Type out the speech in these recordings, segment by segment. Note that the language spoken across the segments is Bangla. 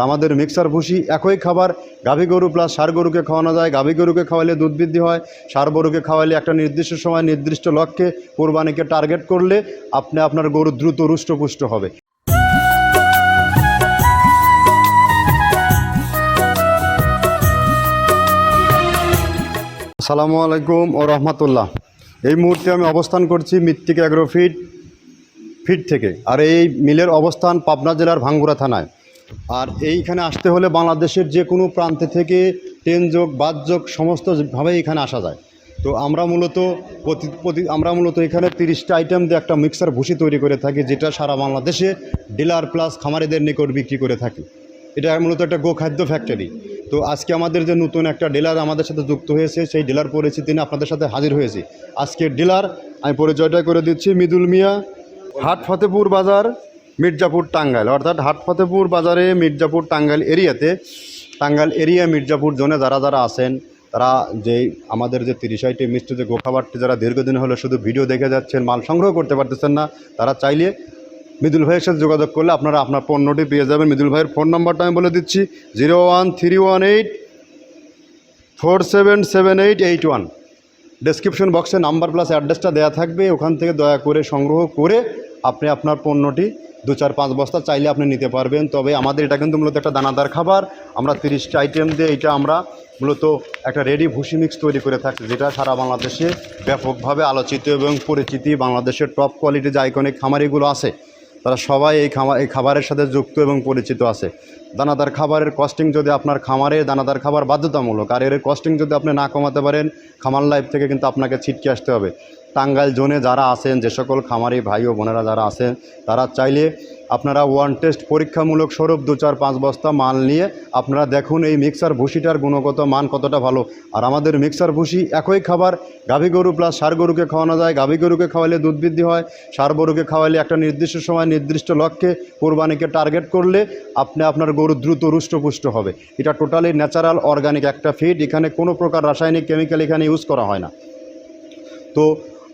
আমাদের মিক্সার ভুসি একই খাবার গাভী গরু প্লাস ষাঁড় গরুকে খাওয়ানো যায়। গাভী গরুকে খাওয়ালে দুধ বৃদ্ধি হয়, ষাঁড় গরুকে খাওয়ালে একটা নির্দিষ্ট সময় নির্দিষ্ট লক্ষ্যে কোরবানিকে টার্গেট করলে আপনার গরু দ্রুত রুষ্টপুষ্ট হবে। আসসালামু আলাইকুম ও রহমতুল্লাহ। এই মুহূর্তে আমি অবস্থান করছি মৃত্তিকা অ্যাগ্রো ফিড থেকে। আর এই মিলের অবস্থান পাবনা জেলার ভাঙ্গুড়া থানায়। আর এইখানে আসতে হলে বাংলাদেশের যে কোনো প্রান্তে থেকে ট্রেন যোগ বাস যোগ সমস্তভাবেই এখানে আসা যায়। তো আমরা মূলত এখানে 30টা আইটেম দিয়ে একটা মিক্সার ভুসি তৈরি করে থাকি, যেটা সারা বাংলাদেশে ডিলার প্লাস খামারিদের নিকট বিক্রি করে থাকি। এটা মূলত একটা গোখাদ্য ফ্যাক্টরি। তো আজকে আমাদের যে নতুন একটা ডিলার আমাদের সাথে যুক্ত হয়েছে, সেই ডিলার পরিচিতি নিয়ে আপনাদের সাথে হাজির হয়েছি। আজকের ডিলার আমি পরিচয়টা করে দিচ্ছি, মৃদুল মিয়া, হাট ফতেপুর বাজার, মির্জাপুর টাঙ্গাইল। অর্থাৎ হাট ফতেপুর বাজারে মির্জাপুর টাঙ্গাইল এরিয়া মির্জাপুর জোনে যারা আছেন, তারা যে আমাদের যে 30টি মিষ্টি যে গোখাবারটি যারা দীর্ঘদিন হলো শুধু ভিডিও দেখে যাচ্ছেন, মাল সংগ্রহ করতে পারতেছেন না, তারা চাইলে মৃদুল ভাইয়ের সাথে যোগাযোগ করলে আপনারা আপনার পণ্যটি পেয়ে যাবেন। মৃদুল ভাইয়ের ফোন নাম্বারটা আমি বলে দিচ্ছি, 01318477881। ডেসক্রিপশন বক্সে নাম্বার প্লাস অ্যাড্রেসটা দেওয়া থাকবে, ওখান থেকে দয়া করে সংগ্রহ করে আপনি আপনার পণ্যটি 2-4-5 বস্তা চাইলে আপনি নিতে পারবেন। তবে আমাদের এটা কিন্তু মূলত একটা দানাদার খাবার। আমরা 30টা আইটেম দিয়ে এটা আমরা মূলত একটা রেডি ভুসি মিক্স তৈরি করে থাকি, যেটা সারা বাংলাদেশে ব্যাপকভাবে আলোচিত এবং পরিচিতি। বাংলাদেশের টপ কোয়ালিটির যে আইকনিক খামারিগুলো আছে, তারা সবাই এই খাবারের সাথে যুক্ত এবং পরিচিত আছে। দানাদার খাবারের কস্টিং যদি আপনার খামারে দানাদার খাবার বাধ্যতামূলক, আর এর কস্টিং যদি আপনি না কমাতে পারেন, খামার লাইফ থেকে কিন্তু আপনাকে ছিটকে আসতে হবে। টাঙ্গাইল জোনে যারা আছেন, যে সকল খামারি ভাই ও বোনেরা যারা আছেন, তারা চাইলে আপনারা ওয়ান টেস্ট পরীক্ষামূলক স্বরূপ 2-4-5 বস্তা মাল নিয়ে আপনারা দেখুন এই মিক্সার ভুসিটার গুণগত মান কতটা ভালো। আর আমাদের মিক্সার ভুসি একই খাবার গাভী গরু প্লাস ষাঁড় গরুকে খাওয়ানো যায়। গাভী গরুকে খাওয়ালে দুধ বৃদ্ধি হয়, ষাঁড় গরুকে খাওয়ালে একটা নির্দিষ্ট সময় নির্দিষ্ট লক্ষ্যে কোরবানিকে টার্গেট করলে আপনার গরু দ্রুত রুষ্টপুষ্ট হবে। এটা টোটালি ন্যাচারাল অর্গানিক একটা ফিড। এখানে কোনো প্রকার রাসায়নিক কেমিক্যাল এখানে ইউজ করা হয় না। তো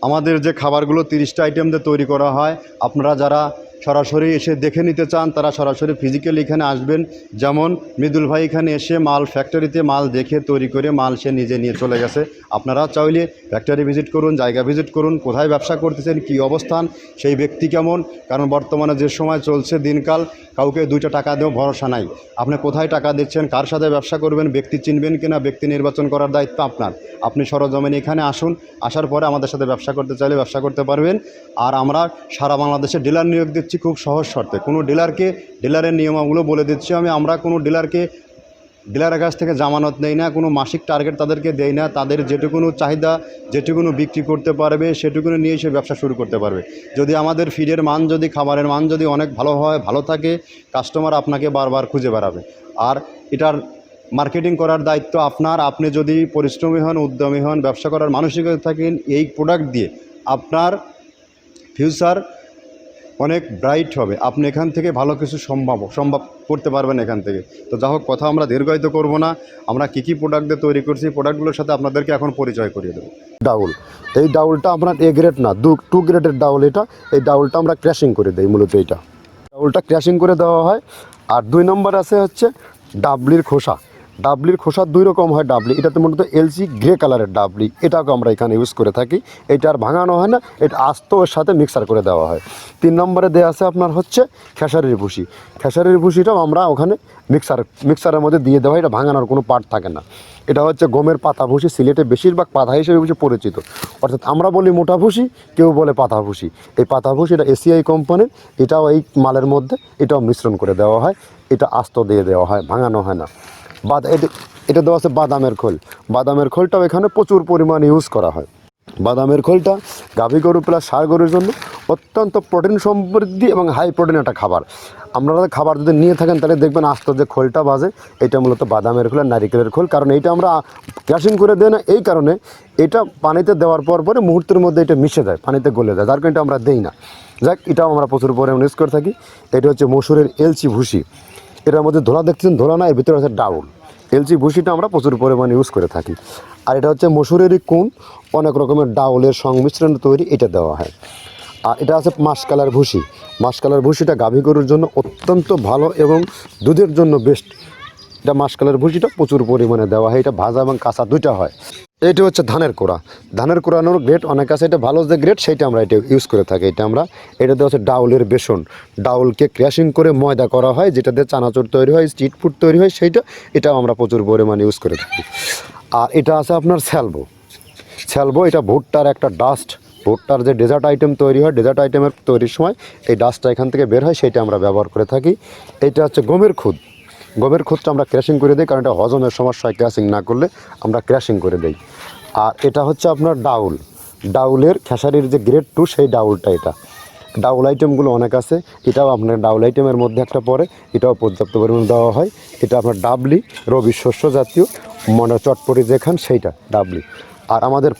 আমাদের যে খাবারগুলো 30টা আইটেম দিয়ে তৈরি করা হয়, আপনারা যারা সরাসরি এসে দেখে নিতে চান, তারা সরাসরি ফিজিক্যালি এখানে আসবেন। যেমন মৃদুল ভাই এখানে এসে মাল ফ্যাক্টরিতে মাল দেখে তৈরি করে মাল সে নিজে নিয়ে চলে গেছে। আপনারা চাইলে ফ্যাক্টরি ভিজিট করুন, জায়গা ভিজিট করুন, কোথায় ব্যবসা করতেছেন, কী অবস্থান, সেই ব্যক্তি কেমন। কারণ বর্তমানে যে সময় চলছে দিনকাল, কাউকে 2টা টাকা দিয়েও ভরসা নাই। আপনি কোথায় টাকা দিচ্ছেন, কার সাথে ব্যবসা করবেন, ব্যক্তি চিনবেন কিনা, ব্যক্তি নির্বাচন করার দায়িত্ব আপনার। আপনি সরজমিনে এখানে আসুন, আসার পরে আমাদের সাথে ব্যবসা করতে চাইলে ব্যবসা করতে পারবেন। আর আমরা সারা বাংলাদেশে ডিলার নিয়োগ দিচ্ছি খুব সহজ শর্তে। কোনো ডিলারের নিয়মাবলী বলে দিচ্ছি আমরা কোনো ডিলারের কাছ থেকে জামানত নেই না, কোনো মাসিক টার্গেট তাদেরকে দেই না। তাদের যেটুকুনো চাহিদা, যেটুকুনো বিক্রি করতে পারবে, সেটুকুনো নিয়ে সে ব্যবসা শুরু করতে পারবে। যদি আমাদের ফিডের মান, যদি খাবারের মান যদি অনেক ভালো হয়, ভালো থাকে, কাস্টমার আপনাকে বারবার খুঁজে বেড়াবে। আর এটার মার্কেটিং করার দায়িত্ব আপনার। আপনি যদি পরিশ্রমী হন, উদ্যমী হন, ব্যবসা করার মানসিকতা থাকেন, এই প্রোডাক্ট দিয়ে আপনার ফিউচার অনেক ব্রাইট হবে। আপনি এখান থেকে ভালো কিছু সম্ভব করতে পারবেন এখান থেকে। তো যা হোক, কথা আমরা দীর্ঘায়িত করব না। আমরা কী প্রোডাক্ট দিয়ে তৈরি করছি, প্রোডাক্টগুলোর সাথে আপনাদেরকে এখন পরিচয় করিয়ে দেবো। ডাউল, এই ডাউলটা আপনার এ গ্রেড না, 2 গ্রেডের ডাউল এটা। এই ডাউলটা আমরা ক্র্যাশিং করে দিই, মূলত এইটা ডাউলটা ক্র্যাশিং করে দেওয়া হয়। আর 2 নম্বর আছে হচ্ছে ডাবলির খোসা। ডাবলির খোসা 2 রকম হয় ডাবলি, এটাতে মূলত এলসি গ্রে কালারের ডাবলি, এটাকে আমরা এখানে ইউজ করে থাকি। এটা আর ভাঙানো হয় না, এটা আস্ত ওর সাথে মিক্সার করে দেওয়া হয়। 3 নম্বরে দেওয়া আছে আপনার হচ্ছে খেসারির ভুসি। খেসারির ভুসিটাও আমরা ওখানে মিক্সারের মধ্যে দিয়ে দেওয়া হয়। এটা ভাঙানোর কোনো পার্ট থাকে না। এটা হচ্ছে গমের পাতা ভুসি, সিলেটে বেশিরভাগ পাতা হিসেবে পরিচিত। অর্থাৎ আমরা বলি মোটা ভুসি, কেউ বলে পাতা ভুসি। এই পাতা ভুসি এটা এসিআই কোম্পানির, এটাও এই মালের মধ্যে এটাও মিশ্রণ করে দেওয়া হয়। এটা আস্ত দিয়ে দেওয়া হয়, ভাঙানো হয় না। এটা দেওয়া আছে বাদামের খোল। বাদামের খোলটাও এখানে প্রচুর পরিমাণে ইউজ করা হয়। বাদামের খোলটা গাভী গরু প্লাস ষাঁড় গরুর জন্য অত্যন্ত প্রোটিন সমৃদ্ধি এবং হাই প্রোটিন একটা খাবার। আপনারা খাবার যদি নিয়ে থাকেন তাহলে দেখবেন আস্ত যে খোলটা বাজে, এটা মূলত বাদামের খোল আর নারিকেলের খোল। কারণ এইটা আমরা ক্র্যাশিং করে দেয় না, এই কারণে এটা পানিতে দেওয়ার পরে মুহূর্তের মধ্যে এটা মিশে যায়, পানিতে গলে যায়, যার কারণে এটা আমরা দেই না। যাক, এটাও আমরা প্রচুর পরিমাণে ইউজ করে থাকি। এটা হচ্ছে মসুরের এলচি ভুসি। এটার মধ্যে ধোলা দেখছেন, ধোলা না, এর ভিতরে আছে ডাউল। এলচি ভুসিটা আমরা প্রচুর পরিমাণে ইউজ করে থাকি। আর এটা হচ্ছে মসুরেরই কোন, অনেক রকমের ডাউলের সংমিশ্রণ তৈরি, এটা দেওয়া হয়। আর এটা আছে মাসকালার ভুসি। মাসকালার ভুসিটা গাভী গরুর জন্য অত্যন্ত ভালো এবং দুধের জন্য বেস্ট। এটা মাসকালার ভুসিটা প্রচুর পরিমাণে দেওয়া হয়, এটা ভাজা এবং কাঁচা দুইটা হয়। এটা হচ্ছে ধানের কোড়া। ধানের কোড়ানোর গ্রেড অনেক আছে, এটা ভালো যে গ্রেড সেইটা আমরা এটা ইউজ করে থাকি। এটা দেওয়া হচ্ছে ডাউলের বেসন। ডাউলকে ক্র্যাশিং করে ময়দা করা হয়, যেটা দিয়ে চানাচুর তৈরি হয়, স্ট্রিট ফুড তৈরি হয়, এটাও আমরা প্রচুর পরিমাণে ইউজ করে থাকি। আর এটা আছে আপনার স্যালবো। এটা ভুট্টার একটা ডাস্ট। ভুট্টার যে ডেজার্ট আইটেম তৈরি হয়, ডেজার্ট আইটেমের তৈরির সময় এই ডাস্টটা এখান থেকে বের হয়, সেটা আমরা ব্যবহার করে থাকি। এটা হচ্ছে গমের খুদটা আমরা ক্র্যাশিং করে দিই, কারণ এটা হজমের সমস্যা হয়, ক্র্যাশিং না করলে আমরা ক্র্যাশিং করে দিই। আর এটা হচ্ছে আপনার ডাউলের খেসারির যে গ্রেড 2 সেই ডাউলটা। এটা ডাউল আইটেমগুলো অনেক আছে, এটাও আপনার ডাউল আইটেমের মধ্যে একটা পড়ে, এটাও পর্যাপ্ত পরিমাণে দেওয়া হয়। এটা আপনার ডাবলি, রবি শস্য জাতীয় মানে চটপটি যেখান সেইটা ডাবলি। আর আমাদের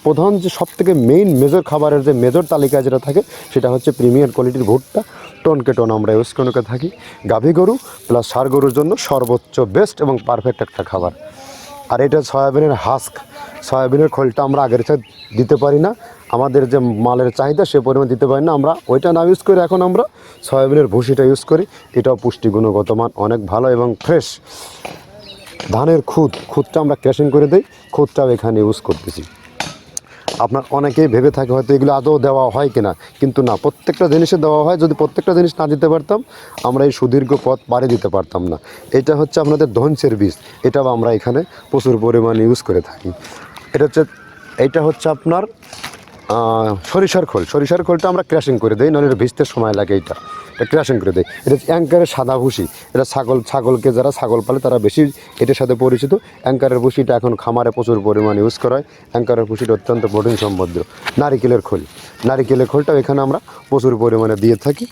প্রধান যে সবথেকে মেজর খাবারের যে মেজর তালিকায় যেটা থাকে, সেটা হচ্ছে প্রিমিয়ার কোয়ালিটির ভুট্টা। টনকে টন আমরা ইউজ করে থাকি। গাভী গরু প্লাস ষাঁড় গরুর জন্য সর্বোচ্চ বেস্ট এবং পারফেক্ট একটা খাবার। আর এটা সয়াবিনের হাস্ক, সয়াবিনের খোলটা আমরা আগের সাথে দিতে পারি না, আমাদের যে মালের চাহিদা সে পরিমাণ দিতে পারি না, আমরা ওইটা না ইউজ করি, এখন আমরা সয়াবিনের ভুসিটা ইউজ করি। এটাও পুষ্টি গুণগত মান অনেক ভালো এবং ফ্রেশ। ধানের খুদটা আমরা ক্র্যাশিং করে দিই, খুদটাও এখানে ইউজ করতেছি। আপনার অনেকেই ভেবে থাকে হয়তো এগুলো আদৌ দেওয়া হয় কিনা, কিন্তু না, প্রত্যেকটা জিনিসে দেওয়া হয়। যদি প্রত্যেকটা জিনিস না দিতে পারতাম, আমরা এই সুদীর্ঘ পথ পাড়ি দিতে পারতাম না। এটা হচ্ছে আপনাদের ধনচের বীজ, এটাও আমরা এখানে প্রচুর পরিমাণে ইউজ করে থাকি। এইটা হচ্ছে আপনার সরিষার খোলটা আমরা ক্র্যাশিং করে দিই, নাহলে এটা ভিজতে সময় লাগে। এটা ক্র্যাশিং করে দেয়। এটা অ্যাঙ্কারের সাদা ভুসি। এটা ছাগলকে যারা ছাগল পালে তারা বেশি এটার সাথে পরিচিত। অ্যাঙ্কারের ভুসিটা এখন খামারে প্রচুর পরিমাণে ইউজ করা হয়। অ্যাঙ্কারের ভুসিটা অত্যন্ত প্রোটিন সমৃদ্ধ। নারিকেলের খোলটাও এখানে আমরা প্রচুর পরিমাণে দিয়ে থাকি।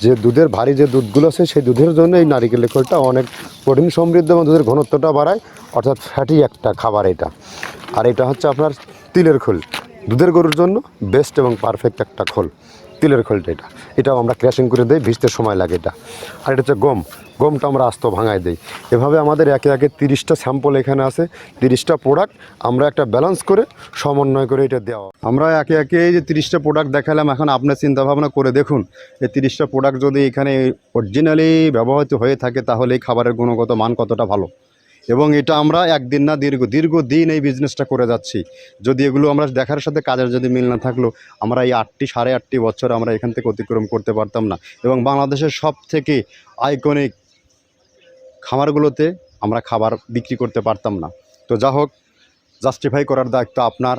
যে দুধের ভারী যে দুধগুলো আছে, সেই দুধের জন্য এই নারিকেলের খোলটা অনেক প্রোটিন সমৃদ্ধ এবং দুধের ঘনত্বটা বাড়ায়, অর্থাৎ ফ্যাটি একটা খাবার এটা। আর এটা হচ্ছে আপনার তিলের খোল। দুধের গরুর জন্য বেস্ট এবং পারফেক্ট একটা খোল, তিলের খোলটা। এটাও আমরা ক্র্যাশিং করে দিই, ভিজতে সময় লাগে এটা। আর এটা হচ্ছে গমটা আমরা আস্ত ভাঙায় দিই। এভাবে আমাদের একে 30টা স্যাম্পল এখানে আছে, 30টা প্রোডাক্ট আমরা একটা ব্যালেন্স করে সমন্বয় করে এটা দেওয়া। আমরা একে এই যে 30টা প্রোডাক্ট দেখালাম, এখন আপনার চিন্তাভাবনা করে দেখুন, এই 30টা প্রোডাক্ট যদি এখানে অরিজিনালি ব্যবহৃত হয়ে থাকে, তাহলে এই খাবারের গুণগত মান কতটা ভালো। এবং এটা আমরা একদিন না দীর্ঘদিন এই বিজনেসটা করে যাচ্ছি। যদি এগুলো আমরা দেখার সাথে কাজের যদি মিল না থাকলো, আমরা এই 8-8.5 বছর আমরা এখান থেকে অতিক্রম করতে পারতাম না। এবং বাংলাদেশের সব থেকে আইকনিক খামারগুলোতে আমরা খাবার বিক্রি করতে পারতাম না। তো যা হোক, জাস্টিফাই করার দায়িত্ব আপনার।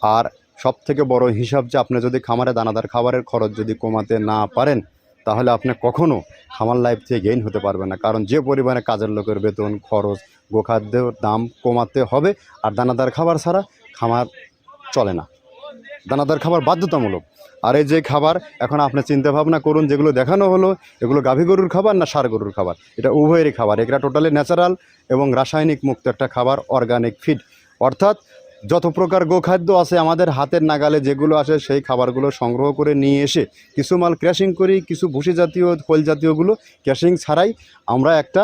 আর সব থেকে বড় হিসাব যে আপনি যদি খামারে দানাদার খাবারের খরচ যদি কমাতে না পারেন, তাহলে আপনি কখনও খামার লাইফ থেকে গেইন হতে পারবেন না। কারণ যে পরিমাণে কাজের লোকের বেতন, খরচ, গোখাদ্যের দাম কমাতে হবে। আর দানাদার খাবার ছাড়া খামার চলে না, দানাদার খাবার বাধ্যতামূলক। আর এই যে খাবার এখন আপনি চিন্তা ভাবনা করুন, যেগুলো দেখানো হলো, এগুলো গাভী গরুর খাবার না ষাঁড় গরুর খাবার? এটা উভয়েরই খাবার। এটা টোটালি ন্যাচারাল এবং রাসায়নিক মুক্ত একটা খাবার, অর্গানিক ফিড। অর্থাৎ যত প্রকার গোখাদ্য আছে আমাদের হাতের নাগালে যেগুলো আসে, সেই খাবারগুলো সংগ্রহ করে নিয়ে এসে কিছু মাল ক্র্যাশিং করি, কিছু ভুসি জাতীয়, খোল জাতীয়গুলো ক্র্যাশিং ছাড়াই আমরা একটা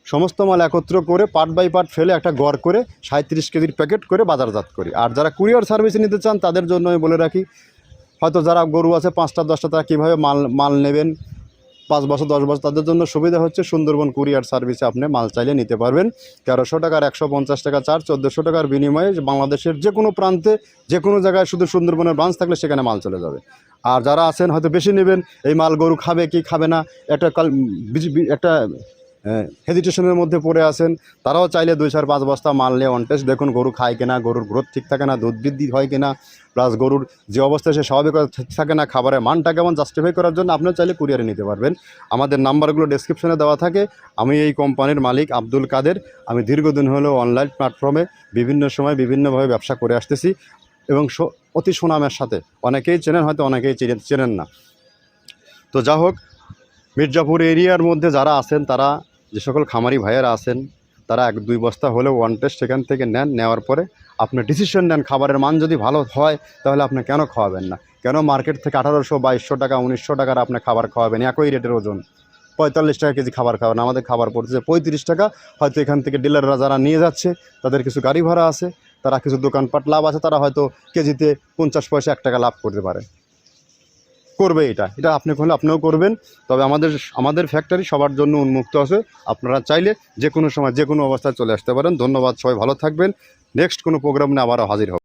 সমস্ত মাল একত্র করে পার্ট বাই পার্ট ফেলে একটা গড় করে 37 কেজির প্যাকেট করে বাজারজাত করি। আর যারা কুরিয়ার সার্ভিসে নিতে চান, তাদের জন্য আমি বলে রাখি, হয়তো যারা গরু আছে 5টা-10টা, তারা কীভাবে মাল নেবেন 5 বছর 10 বছর, তাদের জন্য সুবিধা হচ্ছে সুন্দরবন কুরিয়ার সার্ভিসে আপনি মাল চাইলে নিতে পারবেন। 1300 টাকার 150 টাকা চার্জ, 1400 টাকার বিনিময়ে বাংলাদেশের যে কোনো প্রান্তে যে কোনো জায়গায় শুধু সুন্দরবনের ব্রাঞ্চ থাকলে সেখানে মাল চলে যাবে। আর যারা আছেন হয়তো বেশি নেবেন, এই মাল গরু খাবে কি খাবে না একটা হেজিটেশনের মধ্যে পড়ে আছেন, তারাও চাইলে 2-4-5 বস্তা মাল নিয়ে অন টেস্ট দেখুন গরু খায় কিনা, গরুর গ্রোথ ঠিক থাকে না, দুধ বৃদ্ধি হয় কিনা, প্লাস গরুর যে অবস্থায় সে স্বাভাবিকতা ঠিক থাকে না, খাবারের মানটা কেমন, জাস্টিফাই করার জন্য আপনারা চাইলে কুরিয়ারে নিতে পারবেন। আমাদের নাম্বারগুলো ডেসক্রিপশনে দেওয়া থাকে। আমি এই কোম্পানির মালিক আব্দুল কাদের। আমি দীর্ঘদিন হলেও অনলাইন প্ল্যাটফর্মে বিভিন্ন সময় বিভিন্নভাবে ব্যবসা করে আসতেছি এবং অতি সুনামের সাথে। অনেকেই চেনেন, হয়তো অনেকেই চেনেন না। তো যা হোক, মির্জাপুর এরিয়ার মধ্যে যারা আছেন, তারা যে সকল খামারি ভাইয়েরা আছেন, তারা 1-2 বস্তা হলেও ওয়ান টেস্ট সেখান থেকে নেন। নেওয়ার পরে আপনি ডিসিশন নেন, খাবারের মান যদি ভালো হয় তাহলে আপনি কেন খাওয়াবেন না? কেন মার্কেট থেকে 1800-2200 টাকা 1900 টাকার আপনি খাবার খাওয়াবেন? একই রেটের ওজন 45 টাকা কেজি খাবার খাওয়ান, আমাদের খাবার পড়তেছে 35 টাকা। হয়তো এখান থেকে ডিলাররা যারা নিয়ে যাচ্ছে, তাদের কিছু গাড়ি ভাড়া আছে, তারা কিছু দোকানপাট লাভ আছে, তারা হয়তো কেজিতে 50 পয়সা 1 টাকা লাভ করতে পারে। করবে, এটা আপনি করলে আপনিও করবেন। তবে আমাদের ফ্যাক্টরি সবার জন্য উন্মুক্ত আছে, আপনারা চাইলে যে কোনো সময় যে কোনো অবস্থায় চলে আসতে পারেন। ধন্যবাদ, সবাই ভালো থাকবেন। নেক্সট কোনো প্রোগ্রাম নিয়ে আবারও হাজির হব।